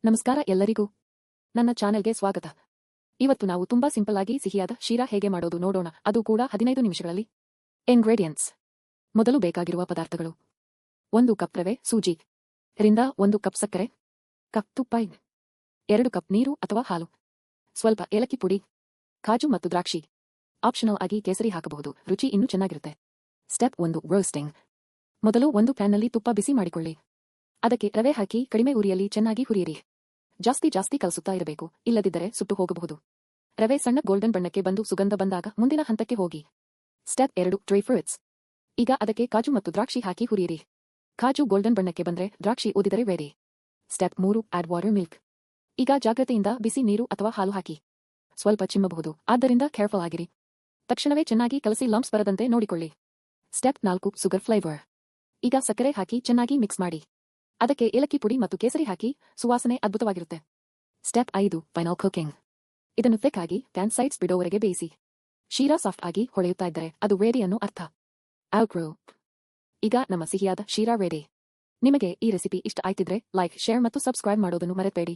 ನಮಸ್ಕಾರ ಎಲ್ಲರಿಗೂ ನನ್ನ ಚಾನೆಲ್ಗೆ ಸ್ವಾಗತ. ಇವತ್ತು ನಾವು ತುಂಬಾ ಸಿಂಪಲ್ ಆಗಿ ಸಿಹಿಯಾದ ಶೀರಾ ಹೇಗೆ ಮಾಡೋದು ನೋಡೋಣ, ಅದು ಕೂಡ 15 ನಿಮಿಷಗಳಲ್ಲಿ. ಇಂಗ್ರೀಡಿಯೆಂಟ್ಸ್. ಮೊದಲು ಬೇಕಾಗಿರುವ ಪದಾರ್ಥಗಳು: 1 ಕಪ್ ರವೆ, ಸೂಜಿ ರಿಂದ 1 ಕಪ್ ಸಕ್ಕರೆ, ಕಪ್ ತುಪ್ಪ, 2 ಕಪ್ ನೀರು ಅಥವಾ ಹಾಲು, ಸ್ವಲ್ಪ ಏಲಕ್ಕಿ ಪುಡಿ, ಕಾಜು ಮತ್ತು ದ್ರಾಕ್ಷಿ. ಆಪ್ಷನಲ್ ಆಗಿ ಕೇಸರಿ ಹಾಕಬಹುದು, ರುಚಿ ಇನ್ನೂ ಚೆನ್ನಾಗಿರುತ್ತೆ. Step 1: roasting. ಮೊದಲು ಒಂದು ಪ್ಯಾನ್ನಲ್ಲಿ ತುಪ್ಪ ಬಿಸಿ ಮಾಡಿಕೊಳ್ಳಿ. ಅದಕ್ಕೆ ರವೆ ಹಾಕಿ ಕಡಿಮೆ ಉರಿಯಲ್ಲಿ ಚೆನ್ನಾಗಿ ಹುರಿಯಿರಿ. ಜಾಸ್ತಿ ಕಲಸುತ್ತಾ ಇರಬೇಕು, ಇಲ್ಲದಿದ್ದರೆ ಸುಟ್ಟು ಹೋಗಬಹುದು. ರವೆ ಸಣ್ಣ ಗೋಲ್ಡನ್ ಬಣ್ಣಕ್ಕೆ ಬಂದು ಸುಗಂಧ ಬಂದಾಗ ಮುಂದಿನ ಹಂತಕ್ಕೆ ಹೋಗಿ. Step 2: dry fruits. ಈಗ ಅದಕ್ಕೆ ಕಾಜು ಮತ್ತು ದ್ರಾಕ್ಷಿ ಹಾಕಿ ಹುರಿಯಿರಿ. ಕಾಜು ಗೋಲ್ಡನ್ ಬಣ್ಣಕ್ಕೆ ಬಂದರೆ ದ್ರಾಕ್ಷಿ ಊದಿದರೆ ready. Step 3: add water milk. ಈಗ ಜಾಗ್ರತೆಯಿಂದ ಬಿಸಿ ನೀರು ಅಥವಾ ಹಾಲು ಹಾಕಿ. ಸ್ವಲ್ಪ ಚಿಮ್ಮಬಹುದು, ಆದ್ದರಿಂದ ಕೇರ್ಫುಲ್ ಆಗಿರಿ. ತಕ್ಷಣವೇ ಚೆನ್ನಾಗಿ ಕಲಸಿ ಲಂಪ್ಸ್ ಬರದಂತೆ ನೋಡಿಕೊಳ್ಳಿ. Step 4: sugar flavour. ಈಗ ಸಕ್ಕರೆ ಹಾಕಿ ಚೆನ್ನಾಗಿ ಮಿಕ್ಸ್ ಮಾಡಿ. ಅದಕ್ಕೆ ಏಲಕ್ಕಿ ಪುಡಿ ಮತ್ತು ಕೇಸರಿ ಹಾಕಿ, ಸುವಾಸನೆ ಅದ್ಭುತವಾಗಿರುತ್ತೆ. Step 5: final cooking. ಇದನ್ನು ಥಿಕ್ ಆಗಿ ಪ್ಯಾನ್ ಸೈಡ್ಸ್ ಬಿಡೋವರೆಗೆ ಬೇಯಿಸಿ. ಶೀರಾ ಸಾಫ್ಟ್ ಆಗಿ ಹೊಳೆಯುತ್ತಾ ಇದ್ದರೆ ಅದು ರೆಡಿ ಅನ್ನೋ ಅರ್ಥ. ಔಟ್ರೋ. ಈಗ ನಮ್ಮ ಸಿಹಿಯಾದ ಶೀರಾ ರೆಡಿ. ನಿಮಗೆ ಈ ರೆಸಿಪಿ ಇಷ್ಟ ಆಯ್ತಿದ್ರೆ ಲೈಕ್, ಶೇರ್ ಮತ್ತು ಸಬ್ಸ್ಕ್ರೈಬ್ ಮಾಡೋದನ್ನು ಮರೆತಬೇಡಿ.